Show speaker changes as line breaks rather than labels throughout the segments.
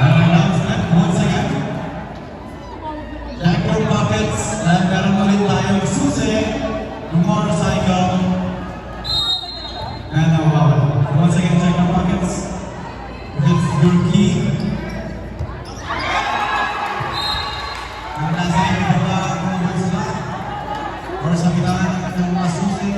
An announcement once again. Check your pockets and meron ulit tayong susi ng motorcycle. And once again, check your pockets. It's your key. Ang nasa inyo ba kung gusto na? Or sa kailangan ng mga susi?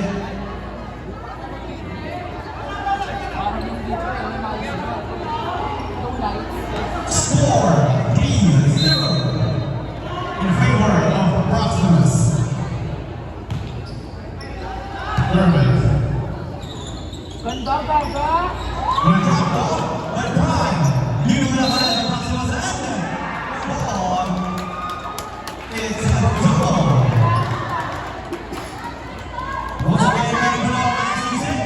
Score 3-0 in favor of Proximus. Dermot.
Ganda, gaga!
By Prime. You know what the Proximus anthem. Ball. It's a goal. Once again, ready for our next season?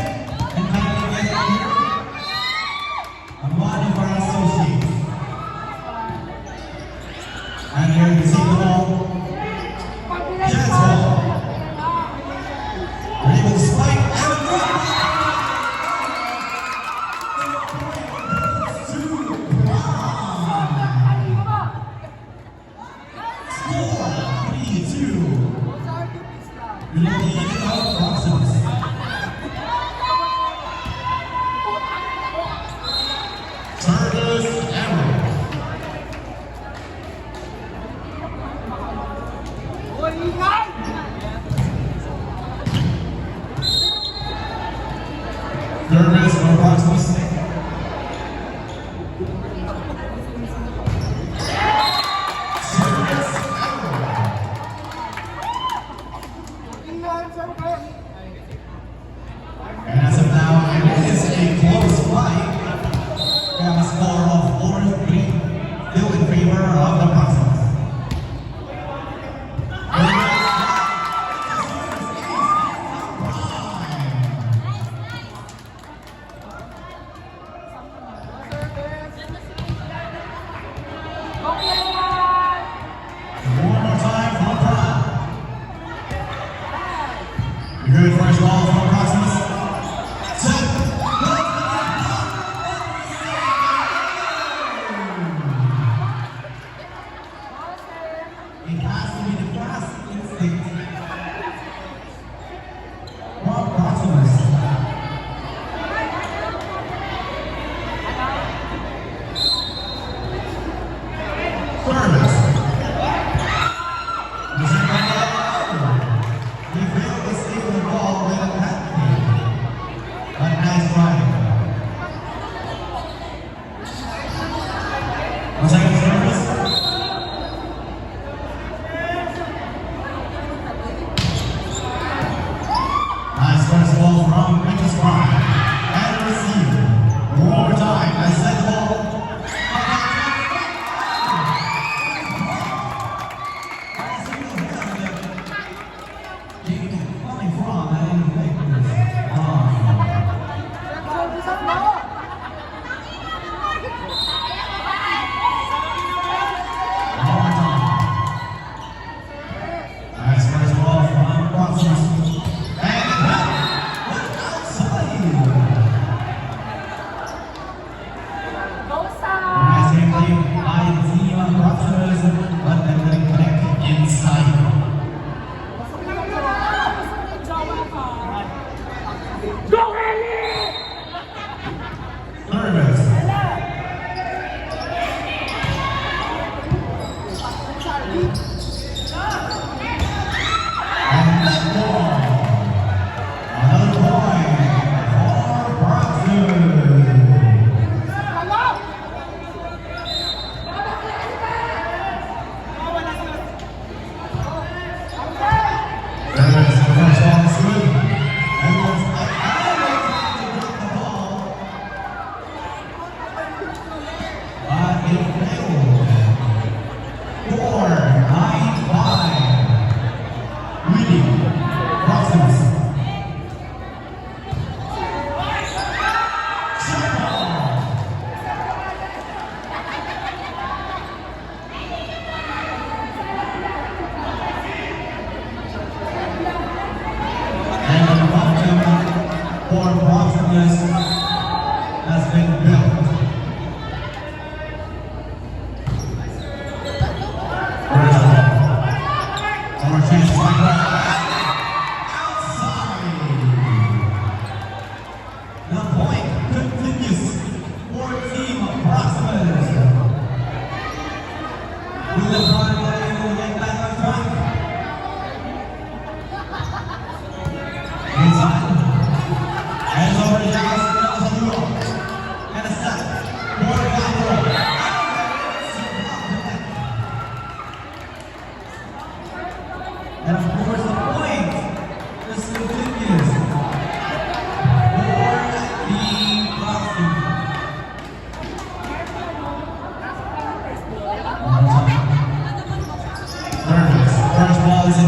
And kindly get here. I'm one of our associates. And here you see the ball. Yes, ball. Raven spike and drop. Score 3-2. In the lead of Proximus. Charles Arrow. Nervous or Proximus? Charles Arrow. And as of now, it is a close fight. We have a score of 4-3, still in favor of the Proximus. One more time for Prime. Good first ball from Proximus. Set. It has to be the fast instinct from Proximus. Service. He failed to steal the ball with a pass.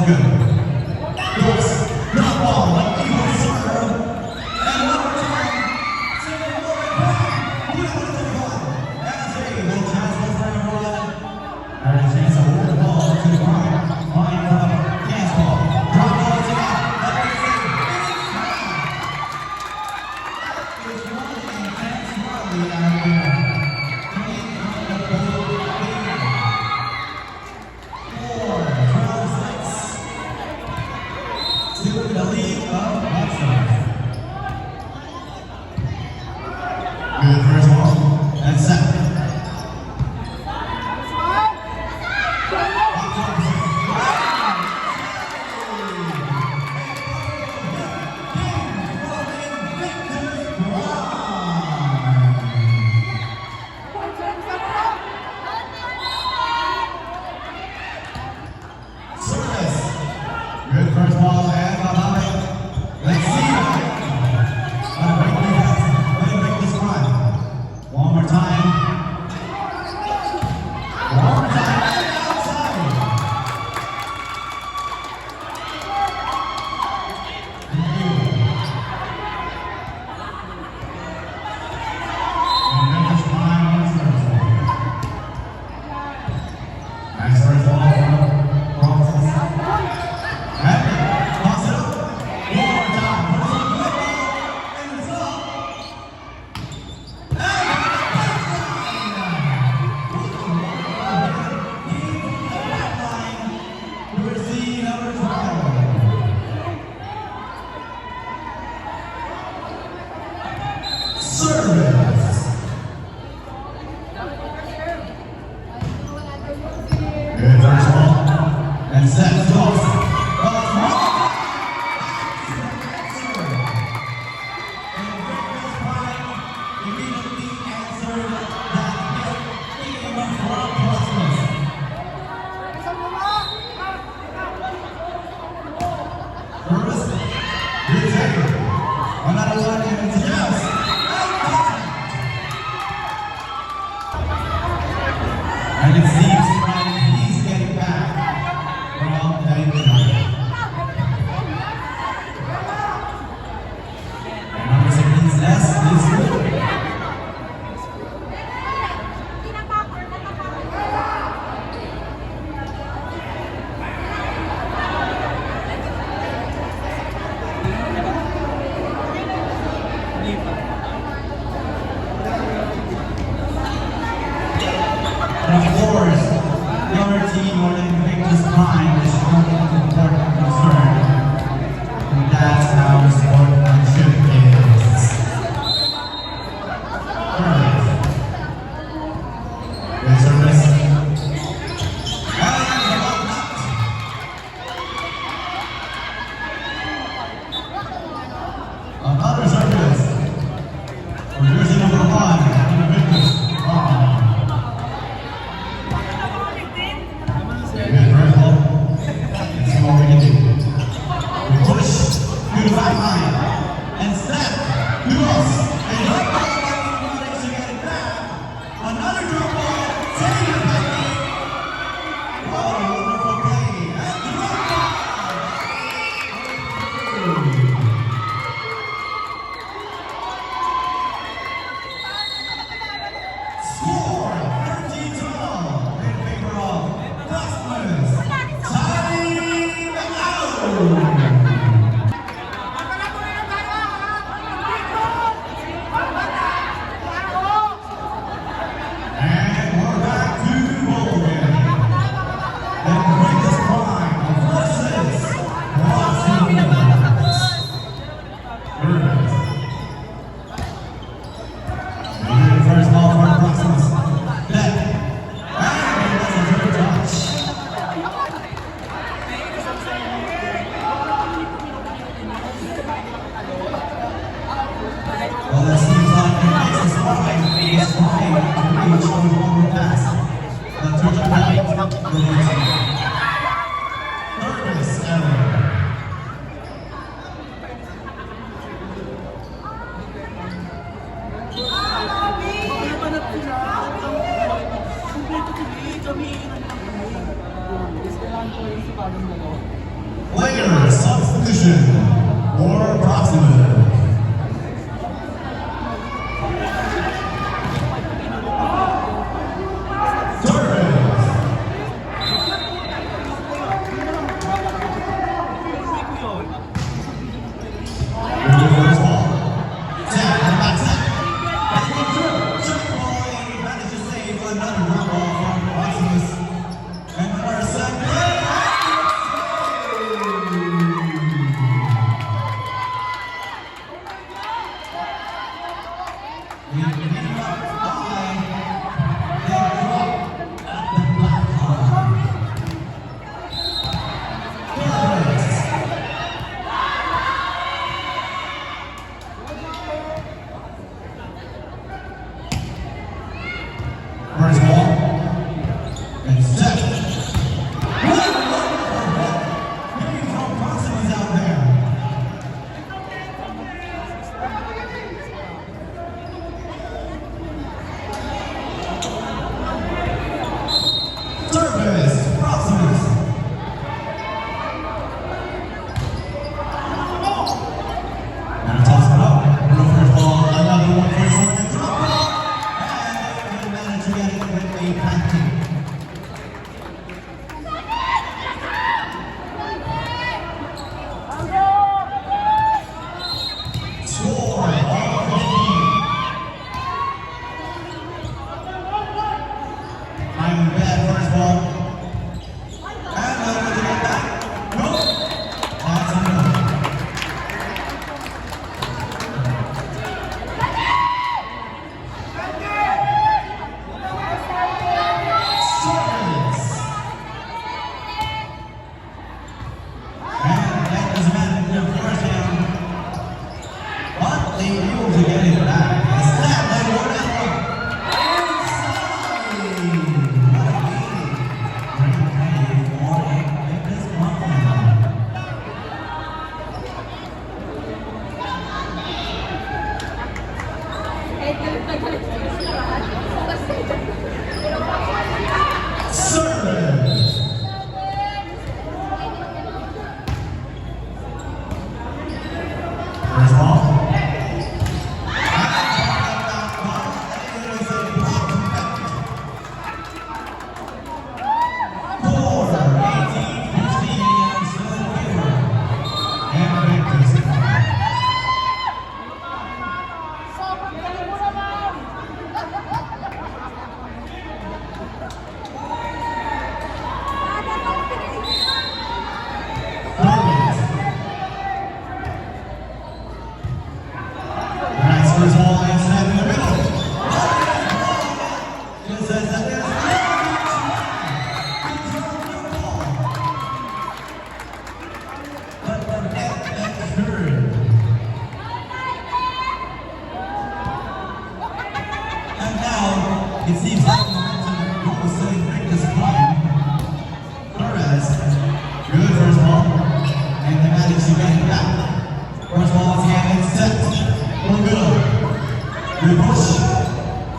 good. Looks, drop ball, but he will serve. And one more time. Second ball and back. Put it with the ball. That's a little chance for everyone. There's a chance to hold the ball to the ground. Line up, dance ball. Drop ball is out. That is a big shot. That is one intense rally out there. To the lead of Hudson. Good first ball. And set. Service. Good first ball and Babae. Let's see. Gonna break this run. One more time. One more time. Outside. And then this line on service ball. Nice first ball from Francis. And toss it up. One more time. Put it up. And it's up. To receive number 12. Service. Good first ball. And set. Toss. Immediately answered that hit came from Cosmos. First, good taker. Another one and it's yes. And it seems like he's getting back from that injury. And number 16's nest is good. And of course, your team or the Invictus Prime is one important concern. And that's how sportsmanship is. Alright. Good service. And another service. For jersey number 1, Invictus Prime. Good first ball. Let's see what we can do. We push to the back line. And step. Cross. And drop ball. Managed to get it back. Another drop ball. Take it back. What a wonderful play. And drop ball. Score 13-12 in favor of Cosmos. Time out. And we're back to bowling. The greatest prime versus Cosmos. Good first ball for Cosmos. Left. And that's a third touch. Well, it seems like the Nexus Prime is trying to reach those forward pass. The touch point will be service error.
Kompleto sila. Kami, ano lang kami. Kailangan ko yung sa bagong dalawa.
Player substitution or approximate. First ball, and set. Maybe from Constance out there. Service, Proximus. And toss it up. First ball, another one, first one, and drop ball. And they managed to get it with a pancake. Score, all 15. I'm bad first ball. And over to the back. Nope. That's enough. Service. And that was meant to force him. But they able to get it back. Instead, they won it from inside. What a game. Great play for Memphis Buffalo. Service. First ball. First ball and snap in the middle. It says that there's but the net is heard. And now it seems like momentum goes to Invictus Prime. Torres, good first ball, and they managed to get it back. First ball is hand and set. We're good. Good push.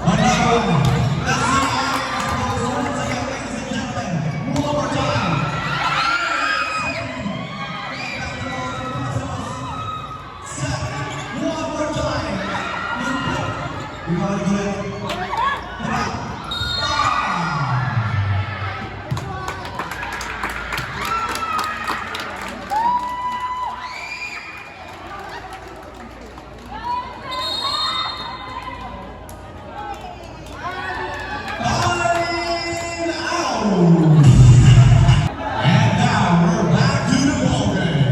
Another one. That's the Irons once again, ladies and gentlemen. One more time. Set. One more time. You got it good. Come on. And now we're back to the ballgame.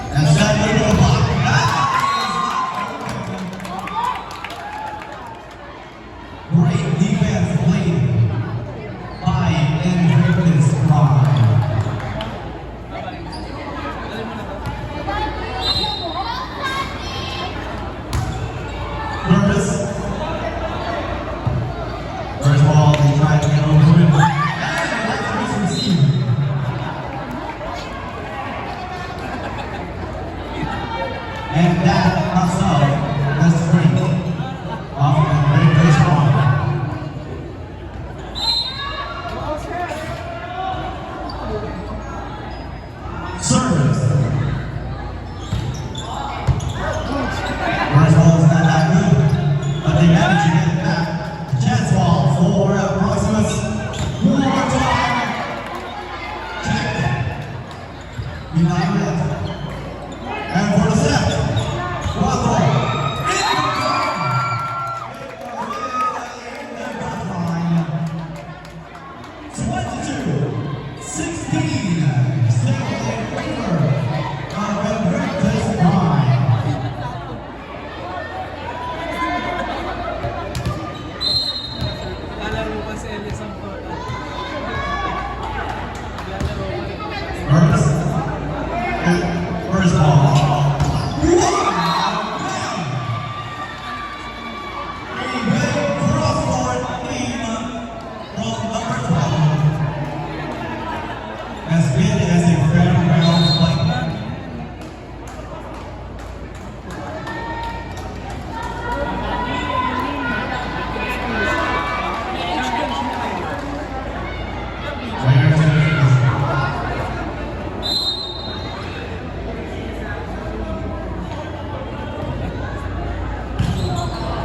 That's that little block. And that knocks out the streak of the very first round. Service. First ball is not that good, but they managed to get it back. Chance ball for Proximus. One more time. Check. United. And for the set. Cuatro. In the back line. 22-16. Still in favor of Invictus Prime.
Lalaro pa si Elias ang photo.
First ball. A big cross-court team from number 12. As good as a fairground fight.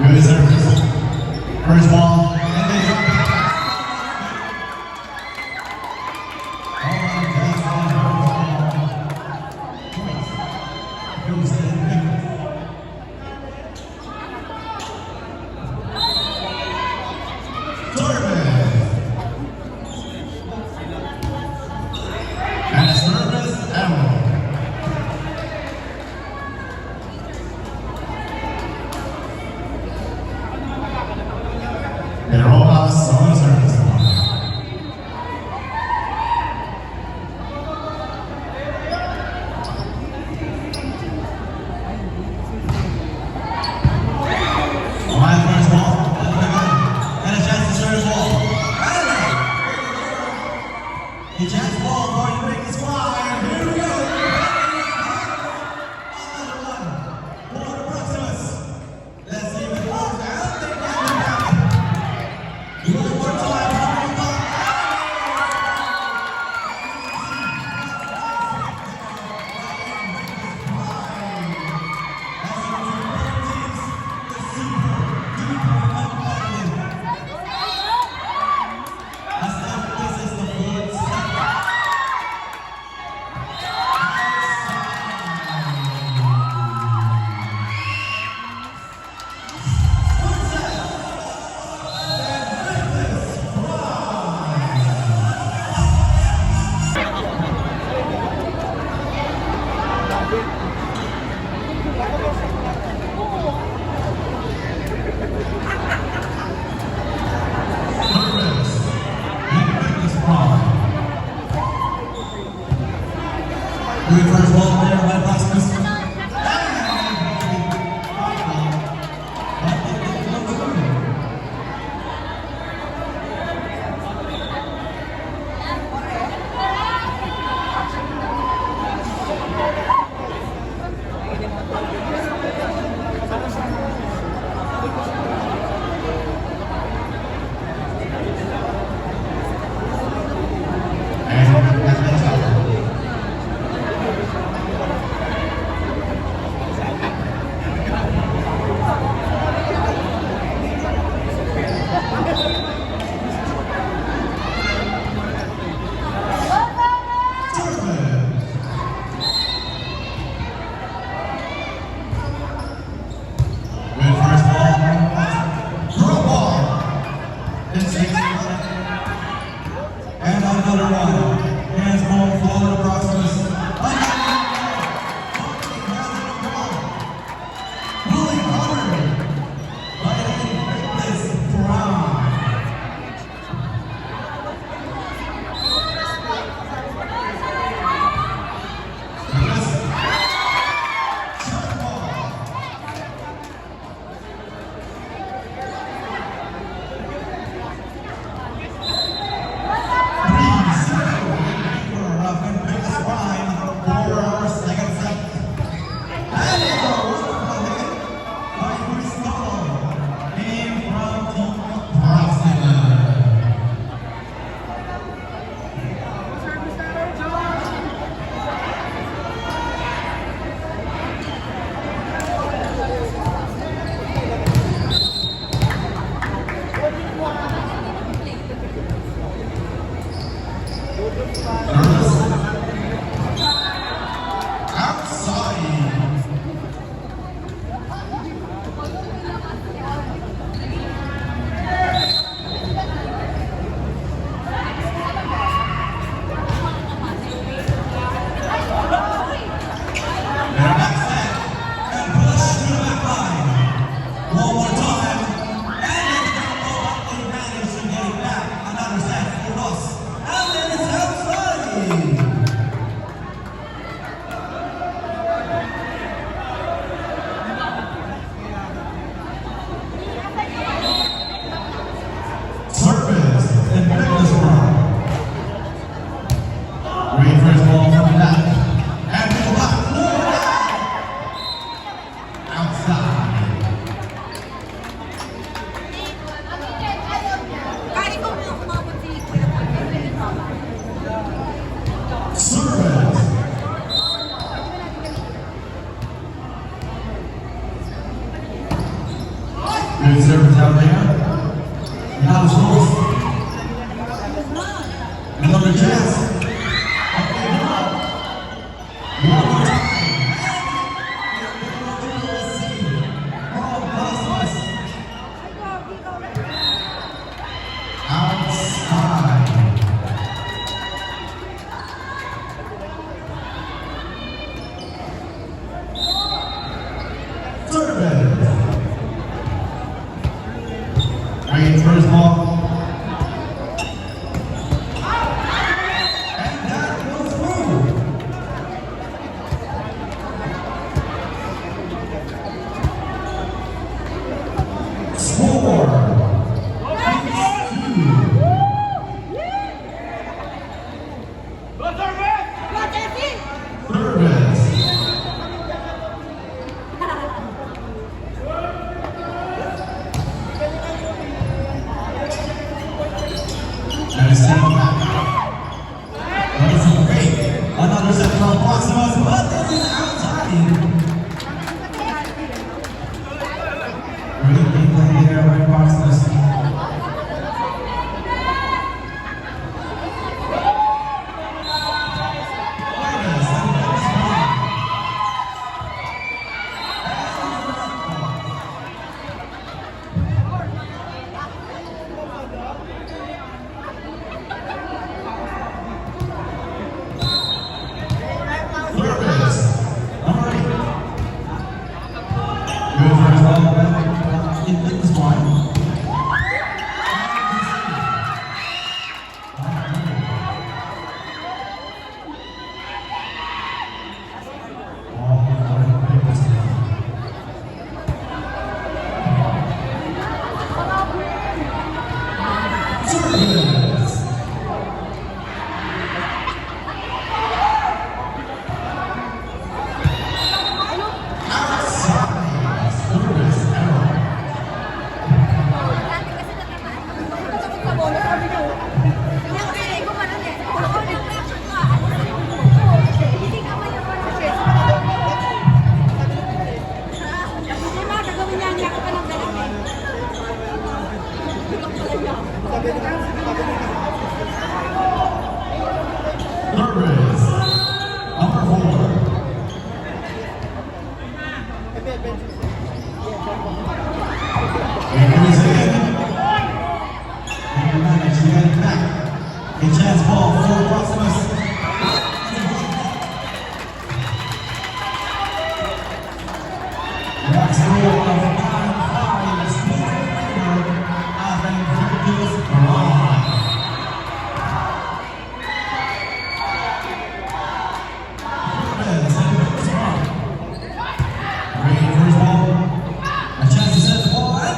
Good service. First ball, and they drop it. That's point. Goes to Invictus. Service. And a service error. And Rojas on the service. Good service out there. Now it's close. Another chance. Okay, now. One more time. Outside. Service. Great first ball. And that goes through. Score. Service. And it's settled back. That is great. Another set from Proximus, but this is outside. Great big play there by Proximus. Service. Number 4. And it is in. And we're back. She got it back. A chance ball for Proximus. That's the rule of 9-5. Speed favor of Invictus Prime. Great first ball. A chance to set the ball up.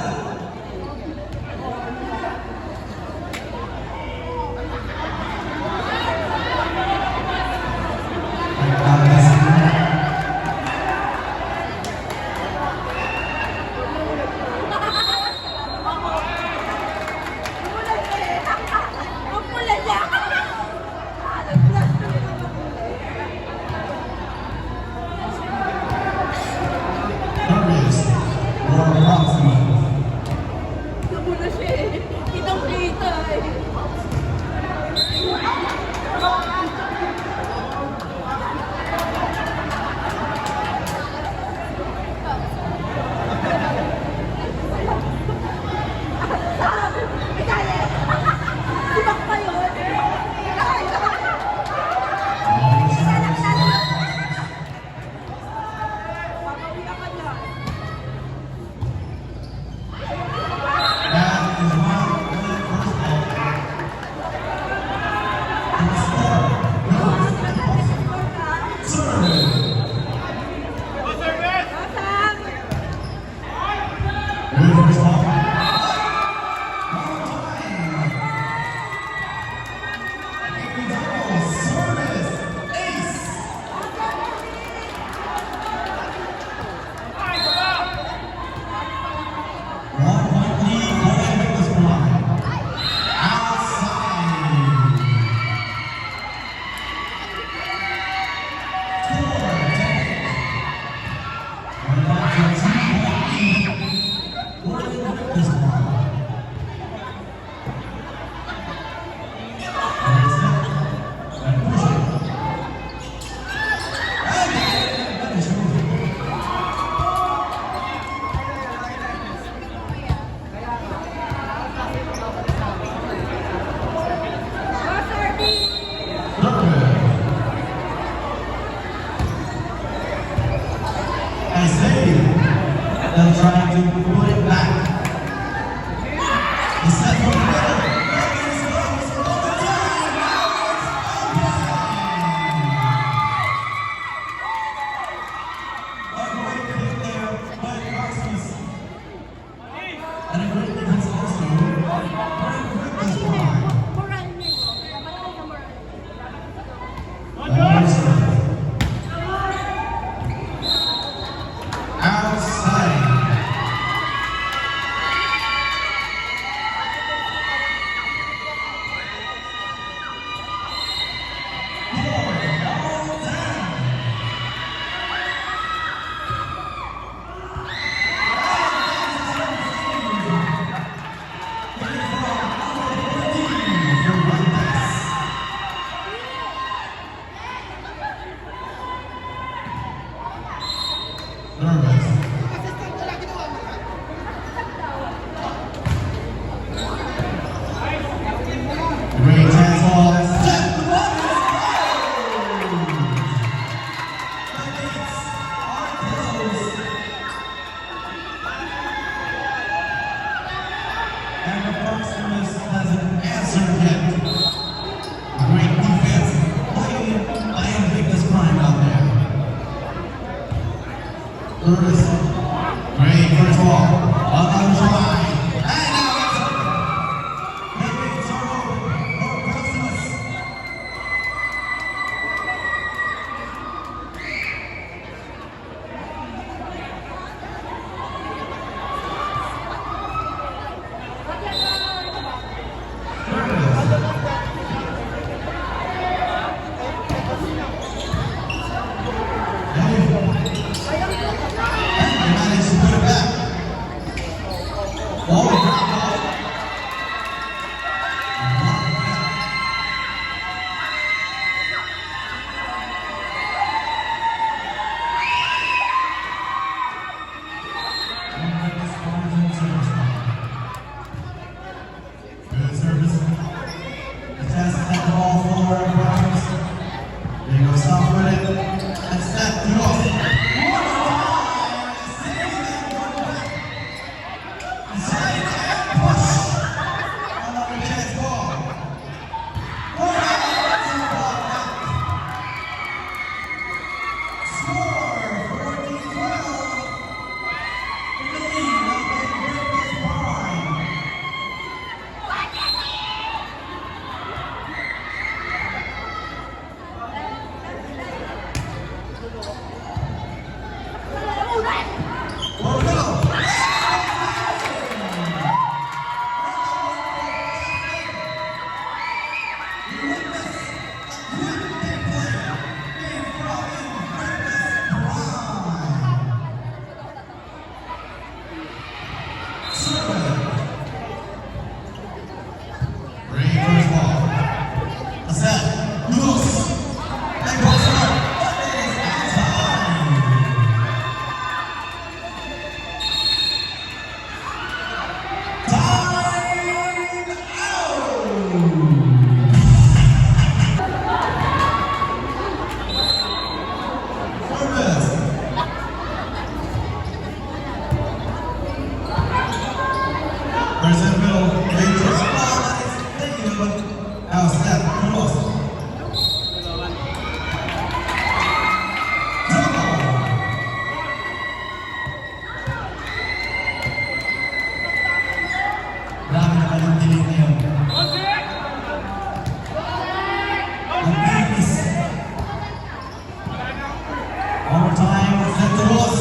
Service for Proximus.
Nabula siya eh. Kitang-kita eh. Sibak pa yun. Papawian ka niya.
That is one good first ball. And the score goes to Proximus. Service. Good first ball. Service. Ace. One point lead for Invictus Prime. Outside. Score. We're back to 2-point lead for Invictus I say, they're trying to put it back. The set for the winner. A great hit there by Carson. And a great defense also by Griffith's Prime.
Moral nyo. Malaki na moral.
Outside. Nervous. Great chance ball. Set the ball. The gates are closed. And the Barcelona hasn't answered yet. Great defense played by Invictus Prime out there. Curtis. Great first ball. Up on the line. And now it's open. The gates are open for Christmas. Good service. The test set the ball forward. There you go, stop with it. And set the ball. Save and push. Another chance ball. Score 14-12. The lead of Invictus Prime. Well, go. Great first ball. A set. Loose. And goes up. But it is outside. Time out. Service. Brazzaville, they just now step cross. Grabe na kayong tinig ngayon. Ang bilis. One more time, set the cross.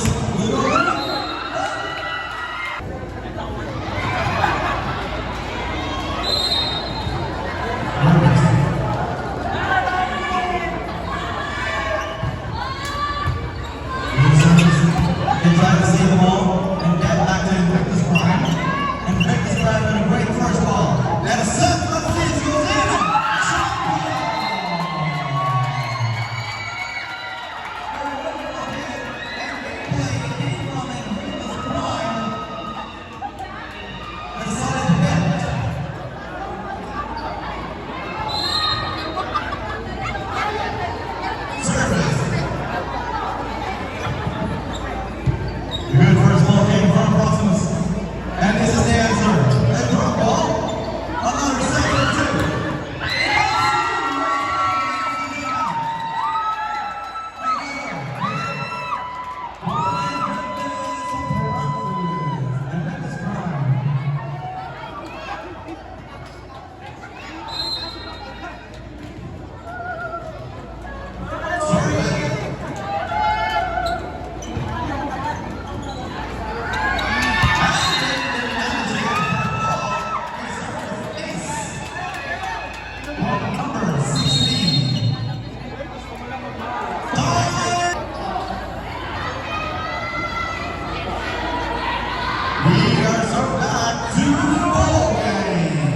Players are back to the ball game.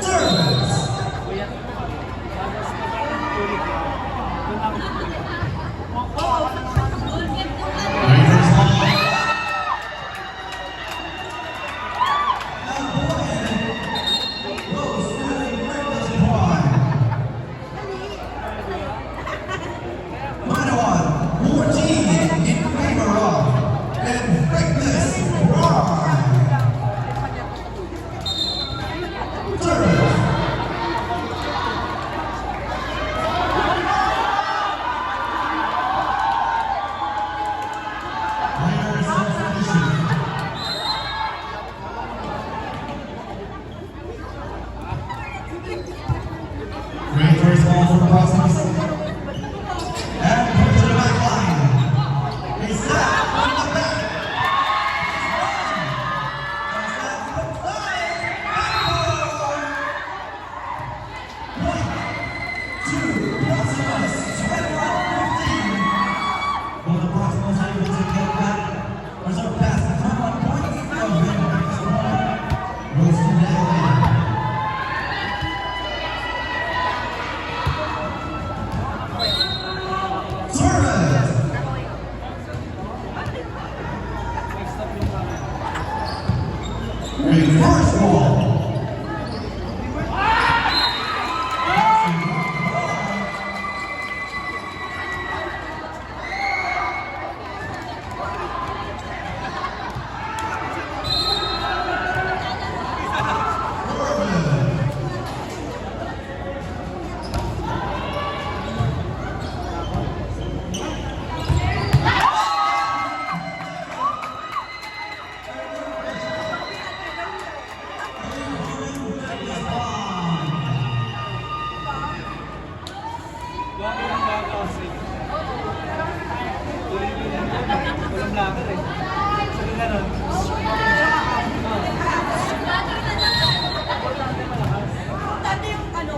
Service.
Kuya. Tapos, ulit. Doon ako.
Ready for ball. Goes to the Breakers Prime. Final one, 14 in favor of Invictus Prime. Service. Players in position. Great first ball for the Cosmos. And put to the back line. He's set on the back. Will the Cosmos able to get back? Reserve pass the 21 points of Invictus Prime. Goes to the elevator. Service.
Next up yung mga.
Reverse ball.
Bakit ang baka kasi? Walang blocker eh. Sige na nun.
Dati yung ano,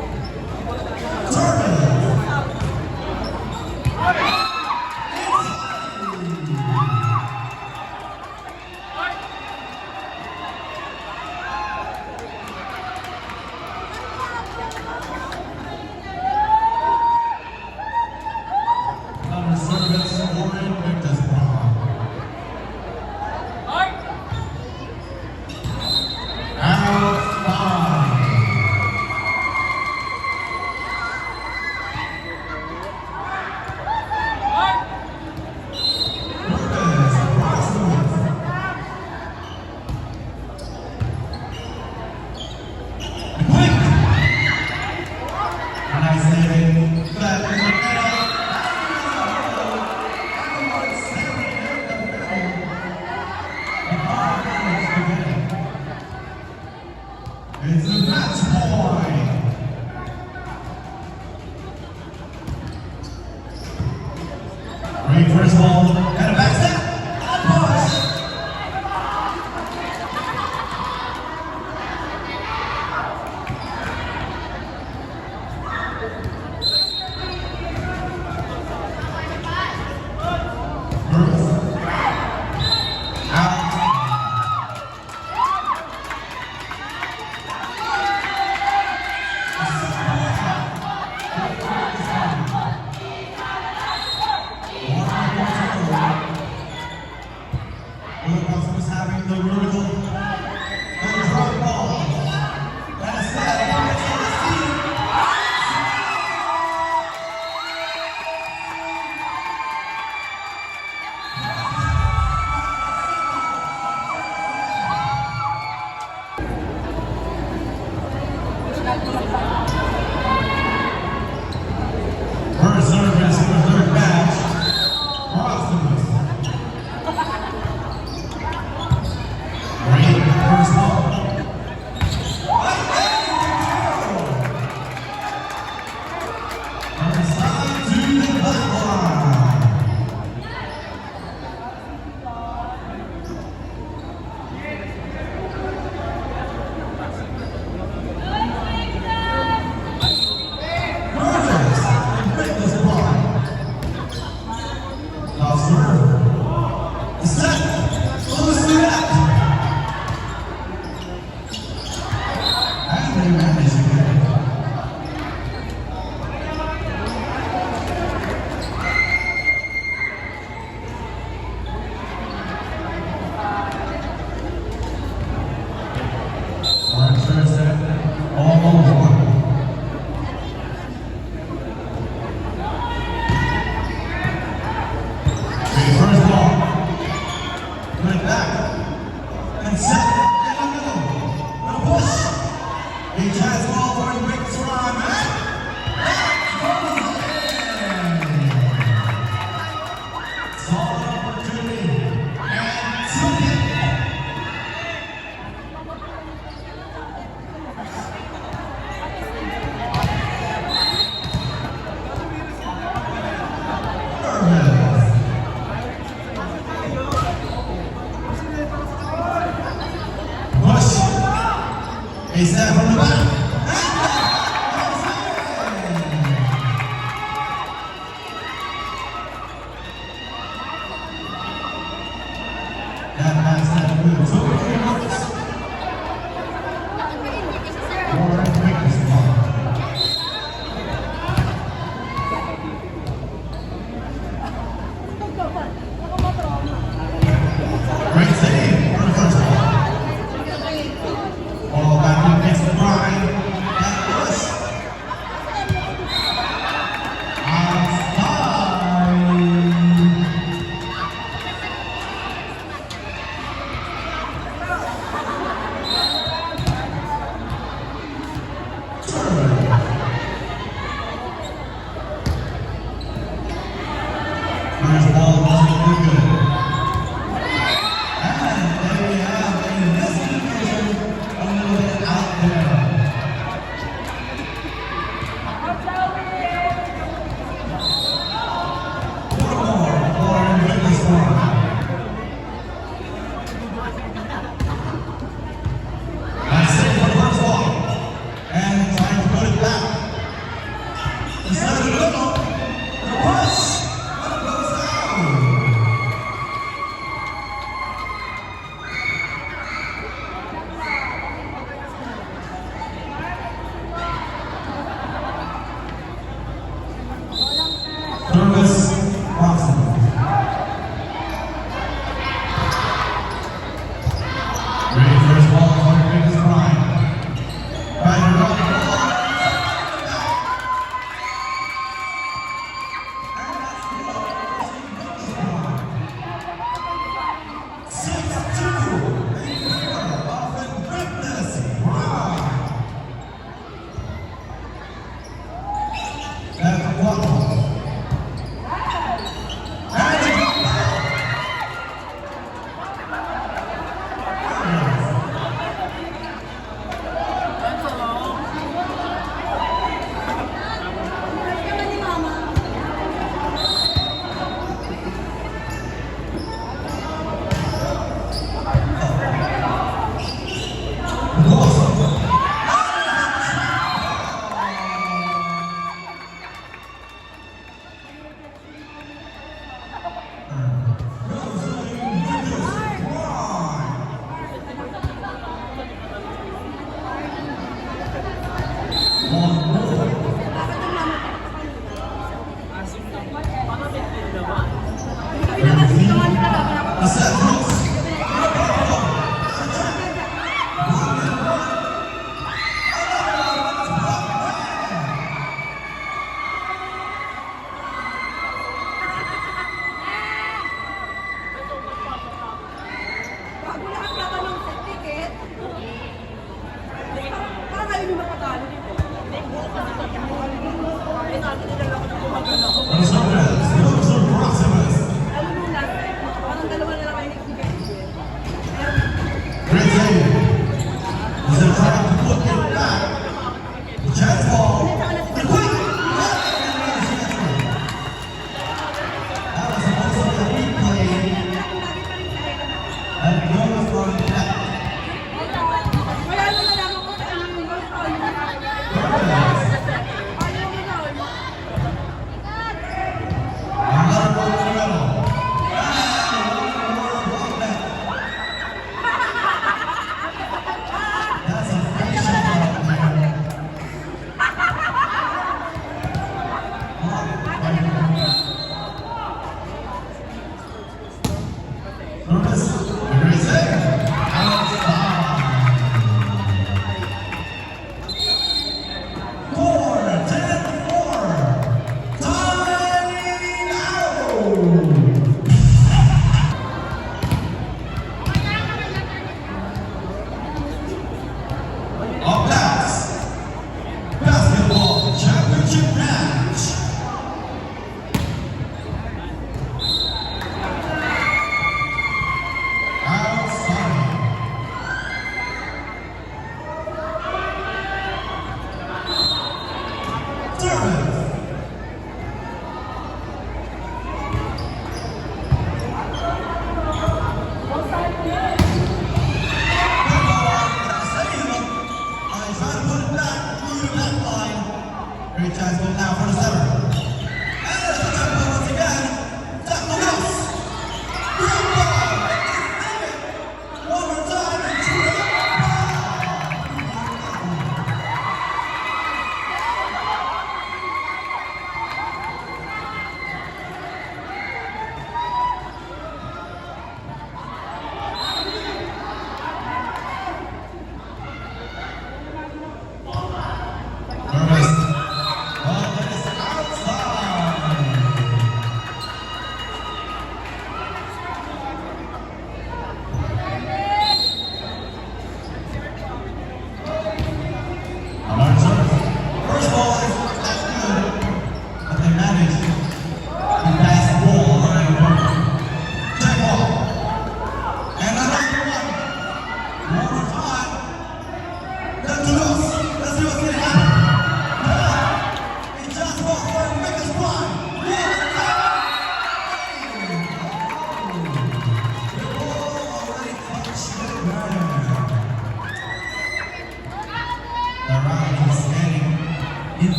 Counter service for Invictus Prime. Out five. Lopez, Rosswood. Quick. And I say that in the middle. It's a match point. Great first ball and a back step and a push. Bruce. Out. Was having the vertical and drop ball. And a set points on the seat. First service in the third match. Proximus. First ball wasn't too good. And there we have a miscommunication a little bit out there. One more for Enriquez Farm. That's it for the first ball. And trying to put it back. Instead of the middle, the push. And it goes down. Service Boston. Great first ball for Enriquez Prime. Right around the ball.
Kaya ni Mama. Bago lahat tatanong sa ticket. Parang ayaw niyo mapatalo dito. Alam mo na, parang dalawa na lang kayo nagbigay.
Great save. He's in trying to put it back. Jazz ball. The quick. That was supposed to be a replay. And goes for the net.
Kaya nung nalaman ko sa inyo yung goal foul niya. Ayaw mo na, wala.
Another ball in the middle. That's a free shot out there. Service. Great save. Outside. 4-10-4. Time out. Up next, basketball championship match.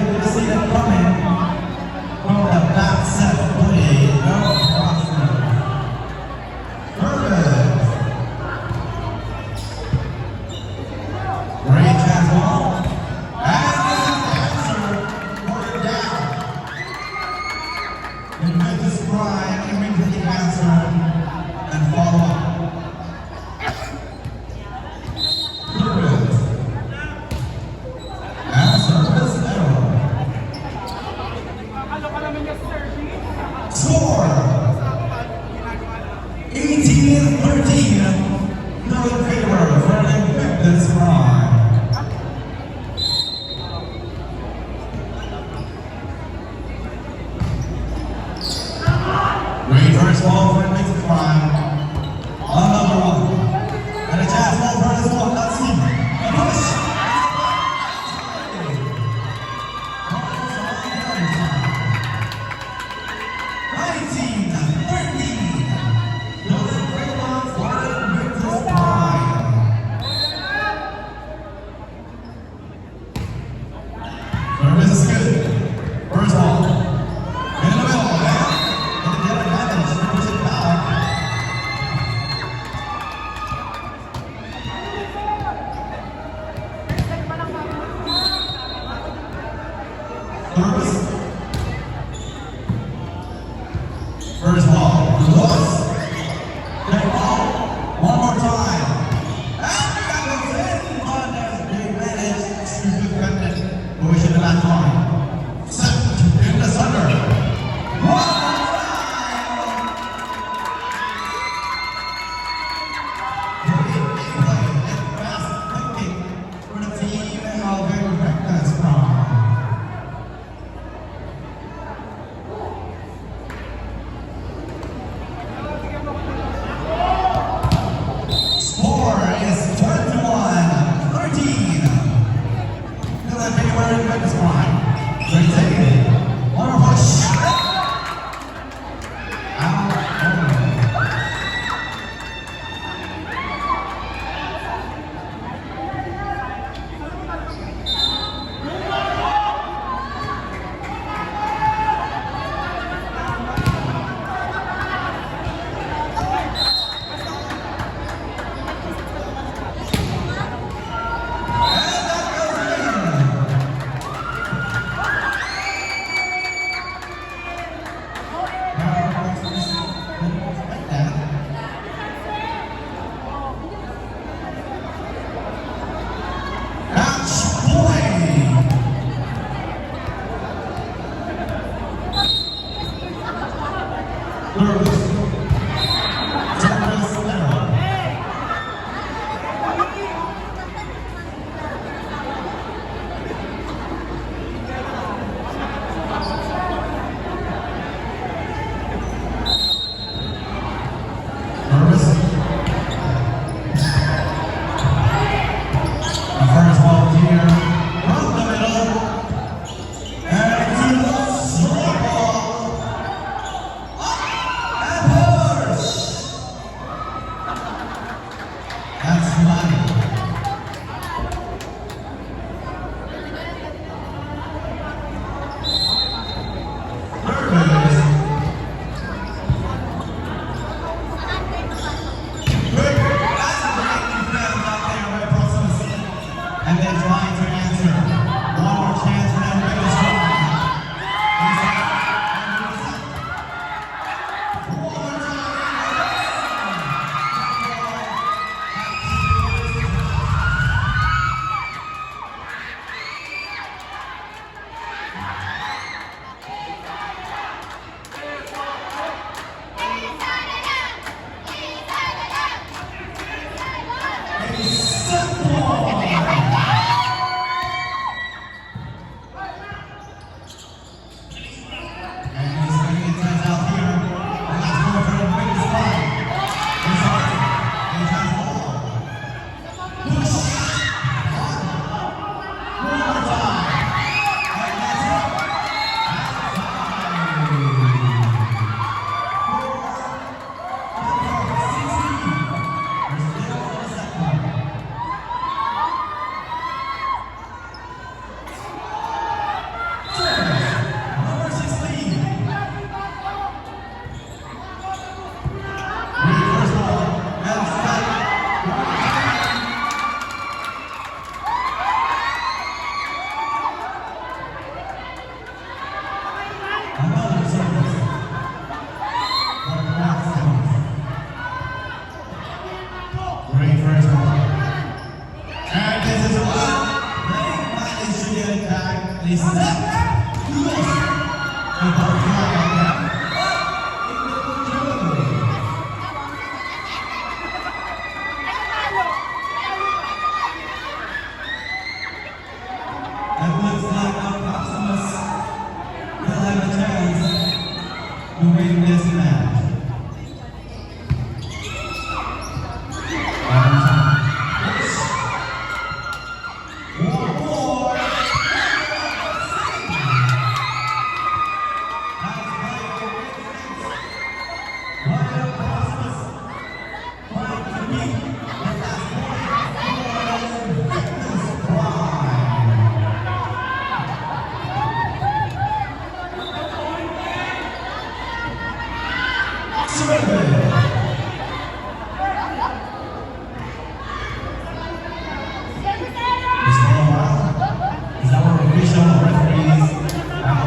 could have seen it coming from the back set play. No Crosser. Perfect. Great chance ball. And this is the answer. Put it down. Invictus Prime aiming for the answer and follow up. Perfect. Answer is error.
Ano ka naman yung service?
Score 18-13. No in favor for the Invictus Prime. Great first ball for Invictus Prime. Another one. And a chance ball for this one. Let's see. A push. 19-13. No in favor for the Invictus Prime. Service is good. First ball. In the middle, man. And the advantage. Push it back. Service. First ball. Lost. Next ball. One more time. And that goes in. But there's a big advantage to defend it. But we should have not gone. Set in the center. One more time. Great play and fast thinking for the team of Invictus Prime. Score is 21-13. Still in favor of Invictus Prime. Great taking. One more push. Out. Match point. Service. Service error. Service. The first ball here from the middle and to the short ball. Up and push. That's money. Service. Good. That's a great defense out there by Proximity. And then trying to answer. One more chance for them to make this run. One more time. They set. Dos. And Barcelona. It looks like our Proximus will have a chance to win this match. One more. Ryan Proximus trying to beat the last one for Fitness Prime. Surrender. Mr. Lomar is our official referees for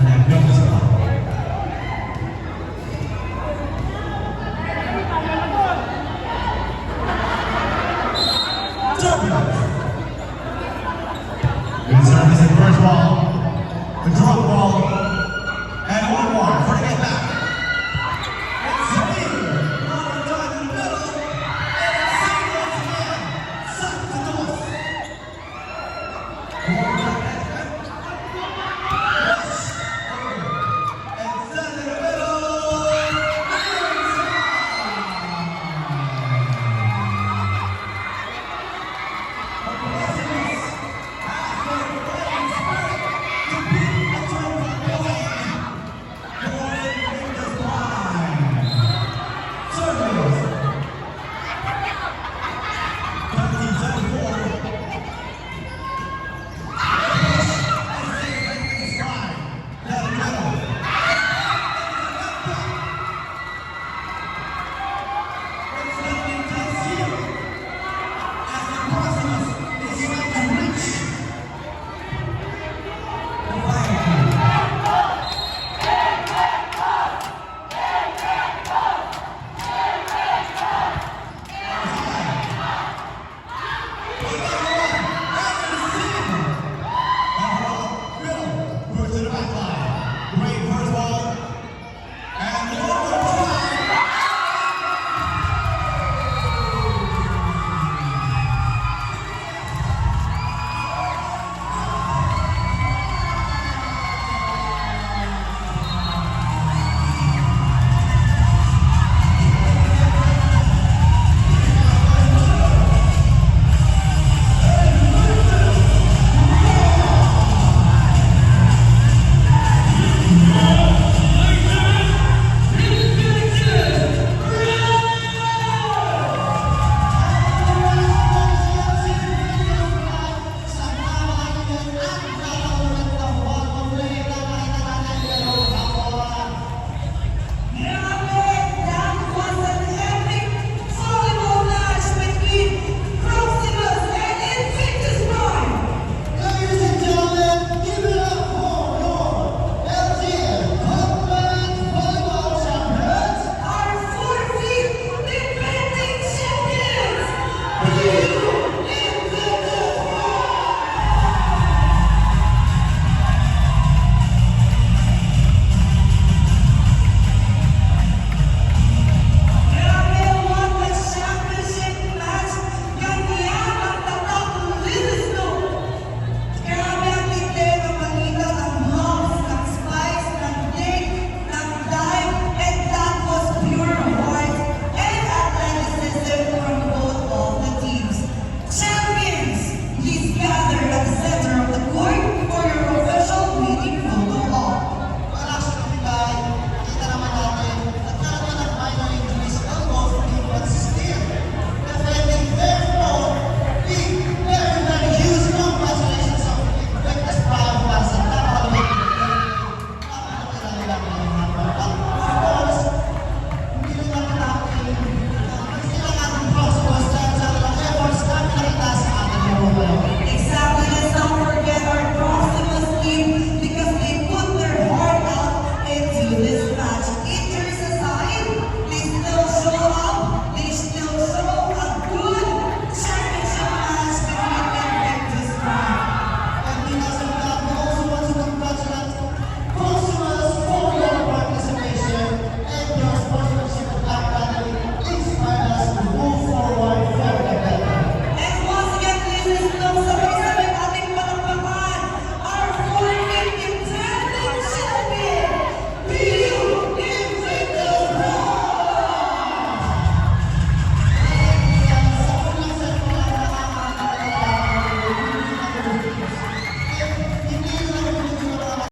the Fitness Club. Champions.